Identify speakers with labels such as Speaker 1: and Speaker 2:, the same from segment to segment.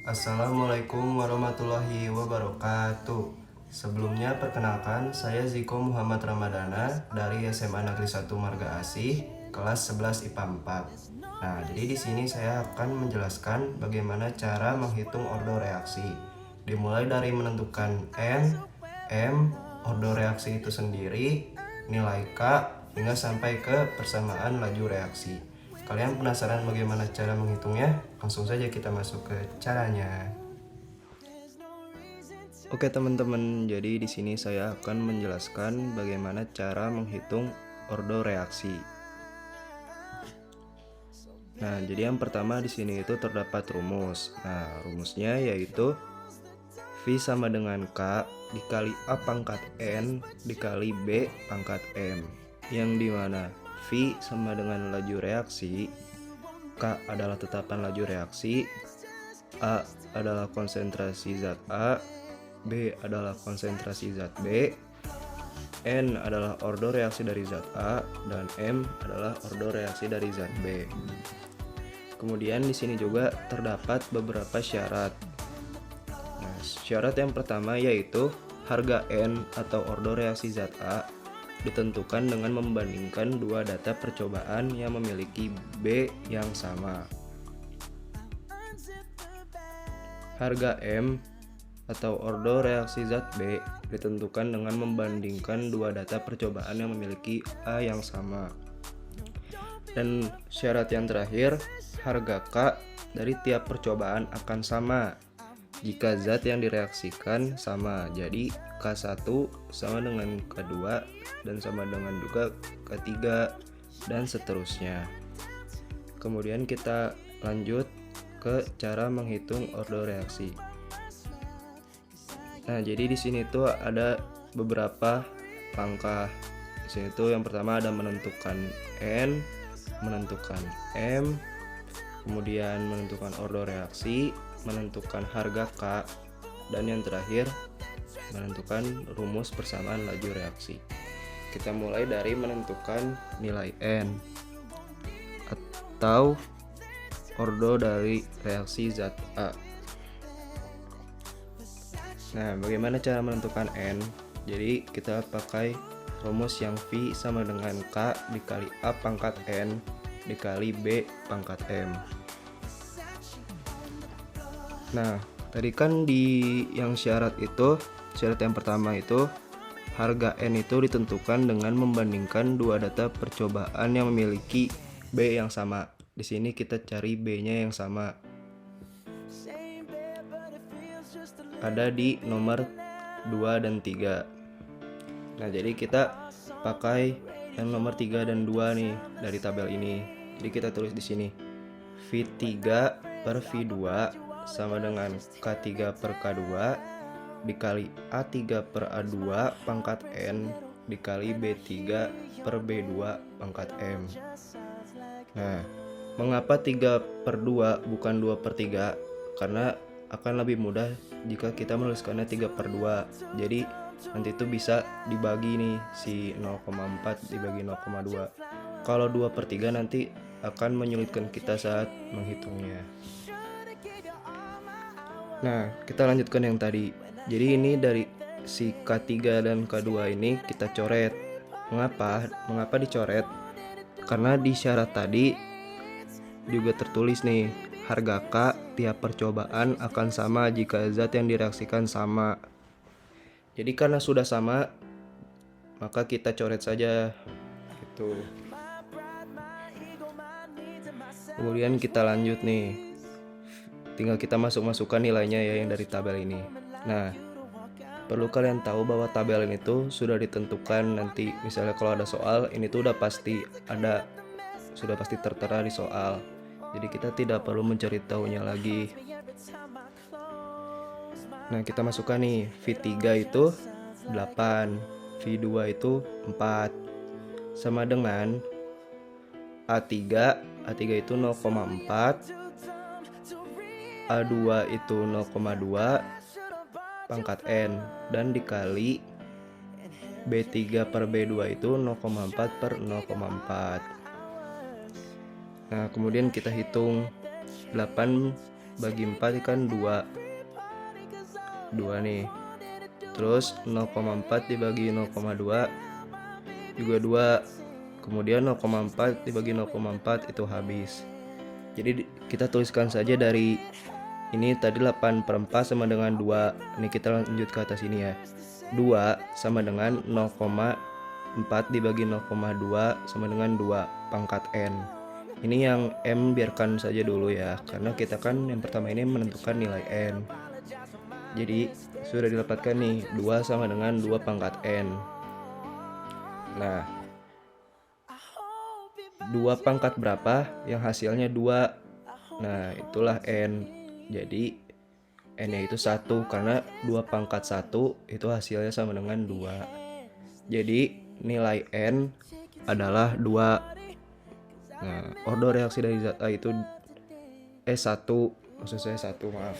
Speaker 1: Assalamualaikum warahmatullahi wabarakatuh. Sebelumnya perkenalkan, saya Ziko Muhammad Ramadana dari SMA Negeri 1 Marga Asih, kelas 11 IPA 4. Nah, jadi di sini saya akan menjelaskan bagaimana cara menghitung ordo reaksi. Dimulai dari menentukan N, M, ordo reaksi itu sendiri, nilai K, hingga sampai ke persamaan laju reaksi. Kalian penasaran bagaimana cara menghitungnya? Langsung saja kita masuk ke caranya. Oke teman-teman, jadi di sini saya akan menjelaskan bagaimana cara menghitung ordo reaksi. Nah, jadi yang pertama di sini itu terdapat rumus. Nah, rumusnya yaitu V sama dengan K dikali A pangkat N dikali B pangkat M. Yang dimana V sama dengan laju reaksi, K adalah tetapan laju reaksi, A adalah konsentrasi zat A, B adalah konsentrasi zat B, N adalah ordo reaksi dari zat A, dan M adalah ordo reaksi dari zat B. Kemudian di sini juga terdapat beberapa syarat. Nah, syarat yang pertama yaitu harga N atau ordo reaksi zat A ditentukan dengan membandingkan dua data percobaan yang memiliki B yang sama. Harga M atau ordo reaksi zat B ditentukan dengan membandingkan dua data percobaan yang memiliki A yang sama. Dan syarat yang terakhir, harga K dari tiap percobaan akan sama jika zat yang direaksikan sama. Jadi K1 sama dengan K2 dan sama dengan juga K3 dan seterusnya. Kemudian kita lanjut ke cara menghitung ordo reaksi. Nah, jadi di sini tuh ada beberapa langkah. Di sini tuh yang pertama ada menentukan N, menentukan M, kemudian menentukan ordo reaksi, menentukan harga K, dan yang terakhir menentukan rumus persamaan laju reaksi. Kita mulai dari menentukan nilai N atau ordo dari reaksi zat A. Nah, bagaimana cara menentukan N? Jadi kita pakai rumus yang V sama dengan K dikali A pangkat N dikali B pangkat M. Nah, tadi kan di yang syarat yang pertama itu harga N itu ditentukan dengan membandingkan dua data percobaan yang memiliki B yang sama. Di sini kita cari B-nya yang sama. Ada di nomor 2 dan 3. Nah, jadi kita pakai yang nomor 3 dan 2 nih dari tabel ini. Jadi kita tulis di sini V3 per V2 sama dengan K3 per K2 dikali A3 per A2 pangkat N dikali B3 per B2 pangkat M. Nah, mengapa 3 per 2 bukan 2 per 3? Karena akan lebih mudah jika kita menuliskannya 3 per 2. Jadi nanti itu bisa dibagi nih, si 0,4 dibagi 0,2. Kalau 2 per 3 nanti akan menyulitkan kita saat menghitungnya. Nah, kita lanjutkan yang tadi. Jadi ini dari si K3 dan K2 ini kita coret. Mengapa dicoret? Karena di syarat tadi juga tertulis nih, harga K tiap percobaan akan sama jika zat yang direaksikan sama. Jadi karena sudah sama, maka kita coret saja gitu. Kemudian kita lanjut nih, tinggal kita masukkan nilainya ya yang dari tabel ini. Nah, perlu kalian tahu bahwa tabel ini tuh sudah ditentukan nanti. Misalnya kalau ada soal, ini tuh sudah pasti tertera di soal. Jadi kita tidak perlu mencari tahunya lagi. Nah, kita masukkan nih, V3 itu 8, V2 itu 4, sama dengan A3 itu 0,4, A2 itu 0,2 pangkat N dan dikali B3 per B2 itu 0,4 per 0,4. Nah, kemudian kita hitung 8 bagi 4 kan 2 nih. Terus 0,4 dibagi 0,2 juga 2. Kemudian 0,4 dibagi 0,4 itu habis. Jadi kita tuliskan saja dari ini tadi 8/4 sama dengan 2. Ini kita lanjut ke atas ini ya. 2 sama dengan 0,4 dibagi 0,2 sama dengan 2 pangkat N. Ini yang M biarkan saja dulu ya, karena kita kan yang pertama ini menentukan nilai N. Jadi sudah didapatkan nih 2 sama dengan 2 pangkat N. Nah, 2 pangkat berapa yang hasilnya 2? Nah, itulah N. Jadi N-nya itu 1 karena 2 pangkat 1 itu hasilnya sama dengan 2. Jadi nilai N adalah 2. Nah, order reaksi dari zat A itu 1, maksud saya 1, maaf.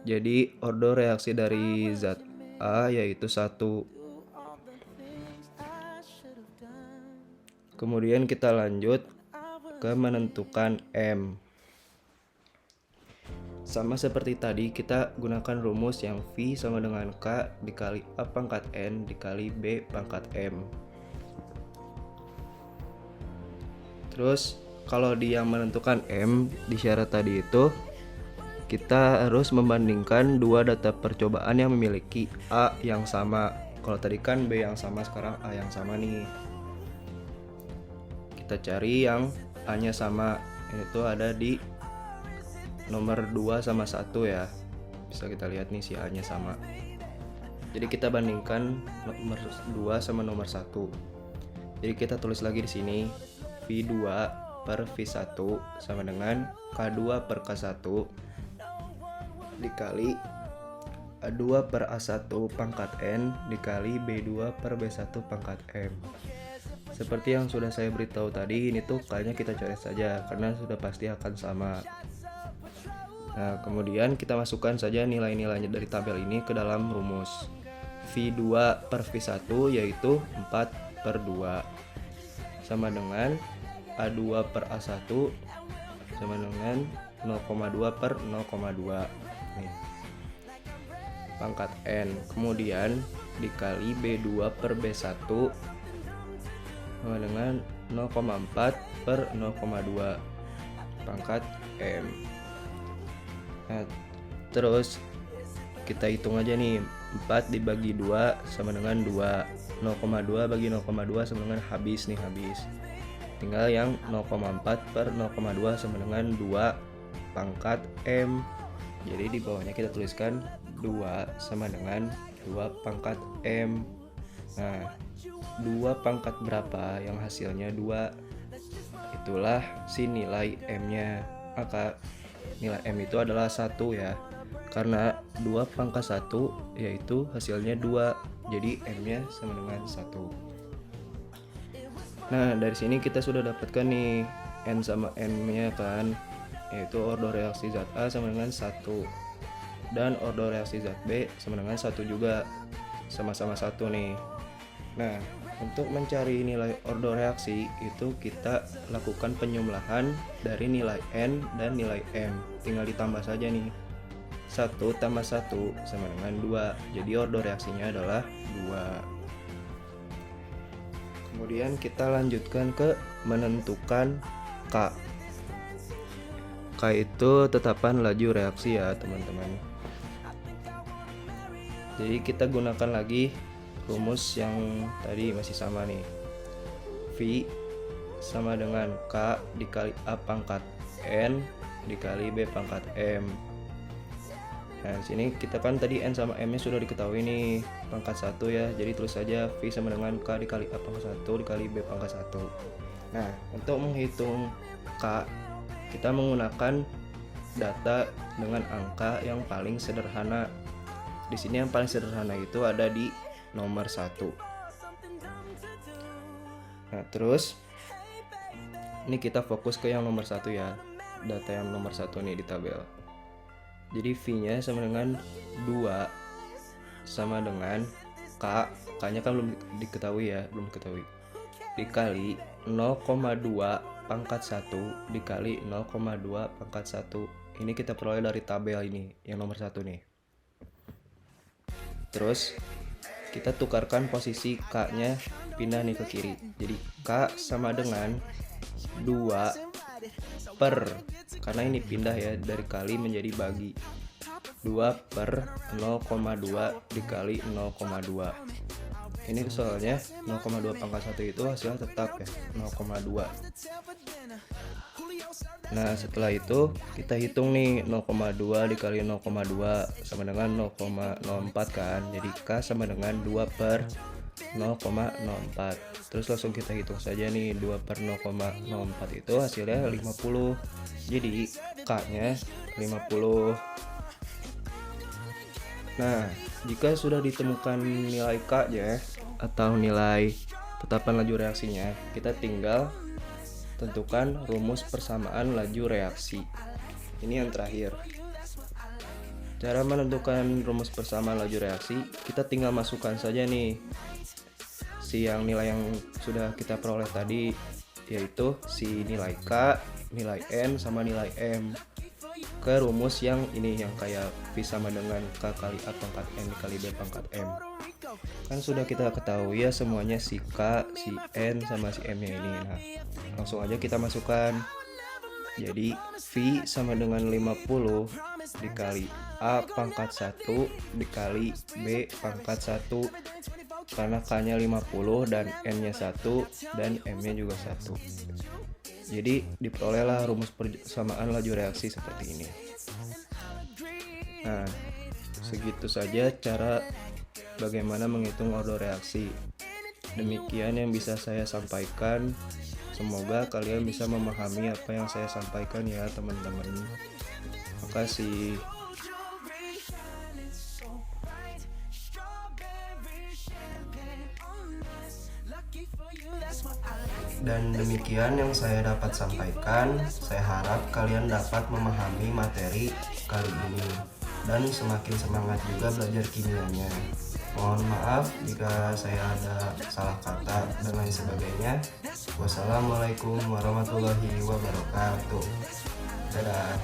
Speaker 1: Jadi order reaksi dari zat A yaitu 1. Kemudian kita lanjut ke menentukan M. Sama seperti tadi, kita gunakan rumus yang V sama dengan K dikali A pangkat N dikali B pangkat M. Terus kalau di yang menentukan M di syarat tadi itu, kita harus membandingkan dua data percobaan yang memiliki A yang sama. Kalau tadi kan B yang sama, sekarang A yang sama nih. Kita cari yang A-nya sama, itu ada di nomor 2 sama 1 ya. Bisa kita lihat nih si A-nya sama. Jadi kita bandingkan nomor 2 sama nomor 1. Jadi kita tulis lagi di sini V2 per V1 sama dengan K2 per K1 dikali A2 per A1 pangkat N dikali B2 per B1 pangkat M. Seperti yang sudah saya beritahu tadi, ini tuh kayaknya kita coret saja karena sudah pasti akan sama. Nah, kemudian kita masukkan saja nilai-nilainya dari tabel ini ke dalam rumus. V2 per V1 yaitu 4 per 2 sama dengan A2 per A1 sama dengan 0,2 per 0,2 nih, pangkat N. Kemudian dikali B2 per B1 sama dengan 0,4 per 0,2 pangkat M. Nah, terus kita hitung aja nih, 4 dibagi 2 sama dengan 2, 0,2 bagi 0,2 sama dengan habis. Tinggal yang 0,4 per 0,2 sama dengan 2 pangkat M. Jadi di bawahnya kita tuliskan 2 sama dengan 2 pangkat M. Nah, 2 pangkat berapa yang hasilnya 2? Itulah si nilai M-nya. Maka nilai M itu adalah 1 ya. Karena 2 pangkat 1 yaitu hasilnya 2. Jadi M-nya sama dengan 1. Nah, dari sini kita sudah dapatkan nih N sama M-nya kan, yaitu order reaksi zat A sama dengan 1 dan order reaksi zat B sama dengan 1 juga, sama-sama 1 nih. Nah, untuk mencari nilai order reaksi itu kita lakukan penyumlahan dari nilai N dan nilai M. Tinggal ditambah saja nih. 1 tambah 1 sama dengan 2. Jadi order reaksinya adalah 2. Kemudian kita lanjutkan ke menentukan K. K itu tetapan laju reaksi ya teman-teman. Jadi kita gunakan lagi rumus yang tadi masih sama nih. V sama dengan K dikali A pangkat N dikali B pangkat M. Nah, di sini kita kan tadi N sama M nya sudah diketahui nih, pangkat 1 ya. Jadi tulis saja V sama dengan K dikali A pangkat 1 dikali B pangkat 1. Nah, untuk menghitung K, kita menggunakan data dengan angka yang paling sederhana. Di sini yang paling sederhana itu ada di nomor 1. Nah, terus ini kita fokus ke yang nomor 1 ya. data yang nomor 1 nih di tabel. Jadi V-nya sama dengan 2 sama dengan K-nya kan belum diketahui ya, dikali 0,2 pangkat 1 dikali 0,2 pangkat 1. Ini kita peroleh dari tabel ini yang nomor 1 nih. Terus kita tukarkan posisi K-nya, pindah nih ke kiri. Jadi K sama dengan 2 per, karena ini pindah ya dari kali menjadi bagi, 2 per 0,2 dikali 0,2. Ini soalnya 0,2 pangkat 1 itu hasilnya tetap ya, 0,2. Nah setelah itu kita hitung nih, 0,2 dikali 0,2 sama dengan 0,04 kan. Jadi K sama dengan 2 per 0,04. Terus langsung kita hitung saja nih, 2 per 0,04 itu hasilnya 50. Jadi K nya 50. Nah jika sudah ditemukan nilai K nya atau nilai tetapan laju reaksinya, kita tinggal tentukan rumus persamaan laju reaksi. Ini yang terakhir. Cara menentukan rumus persamaan laju reaksi, kita tinggal masukkan saja nih nilai yang sudah kita peroleh tadi, yaitu si nilai K, nilai N, sama nilai M ke rumus yang ini, yang kayak V sama dengan K kali A pangkat N dikali B pangkat M. Kan sudah kita ketahui ya semuanya, si K, si N, sama si M nya ini. Nah langsung aja kita masukkan. Jadi V sama dengan 50 dikali A pangkat 1 dikali B pangkat 1, karena K nya 50 dan N nya 1 dan M nya juga 1. Jadi diperolehlah rumus persamaan laju reaksi seperti ini. Nah segitu saja cara bagaimana menghitung ordo reaksi. Demikian yang bisa saya sampaikan. Semoga kalian bisa memahami apa yang saya sampaikan ya teman-teman. Makasih. Dan demikian yang saya dapat sampaikan. Saya harap kalian dapat memahami materi kali ini dan semakin semangat juga belajar kimianya. Mohon maaf jika saya ada salah kata dan lain sebagainya. Wassalamualaikum warahmatullahi wabarakatuh. Dadah.